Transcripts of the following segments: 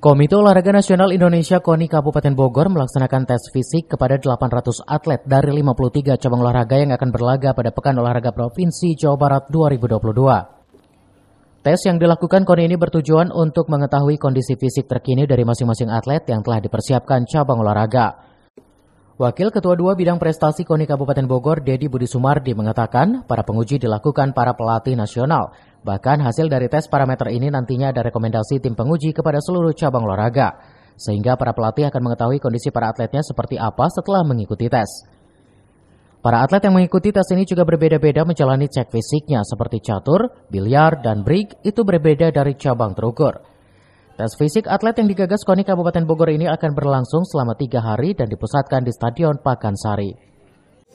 Komite Olahraga Nasional Indonesia KONI Kabupaten Bogor melaksanakan tes fisik kepada 800 atlet dari 53 cabang olahraga yang akan berlaga pada Pekan Olahraga Provinsi Jawa Barat 2022. Tes yang dilakukan KONI ini bertujuan untuk mengetahui kondisi fisik terkini dari masing-masing atlet yang telah dipersiapkan cabang olahraga. Wakil Ketua 2 Bidang Prestasi KONI Kabupaten Bogor, Dedi Budi Sumardi, mengatakan para penguji dilakukan para pelatih nasional. Bahkan hasil dari tes parameter ini nantinya ada rekomendasi tim penguji kepada seluruh cabang olahraga. Sehingga para pelatih akan mengetahui kondisi para atletnya seperti apa setelah mengikuti tes. Para atlet yang mengikuti tes ini juga berbeda-beda menjalani cek fisiknya seperti catur, biliar, dan brig itu berbeda dari cabang terukur. Tes fisik atlet yang digagas KONI Kabupaten Bogor ini akan berlangsung selama 3 hari dan dipusatkan di Stadion Pakansari.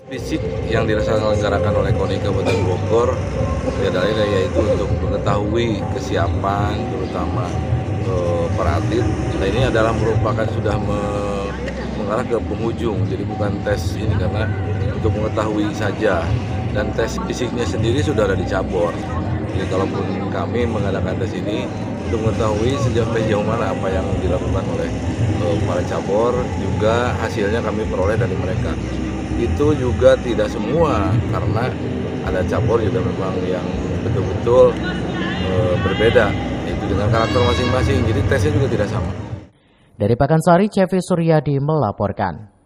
Fisik yang diselenggarakan oleh KONI Kabupaten Bogor yaitu untuk mengetahui kesiapan terutama para atlet. Nah, ini adalah merupakan sudah mengarah ke penghujung, jadi bukan tes ini karena untuk mengetahui saja, dan tes fisiknya sendiri sudah ada dicabor. Jadi kalaupun kami mengadakan tes ini untuk mengetahui sejauh mana apa yang dilakukan oleh para cabor, juga hasilnya kami peroleh dari mereka. Itu juga tidak semua, karena ada cabor juga memang yang betul-betul berbeda, itu dengan karakter masing-masing, jadi tesnya juga tidak sama. Dari Pakansari, Cevi Suryadi melaporkan.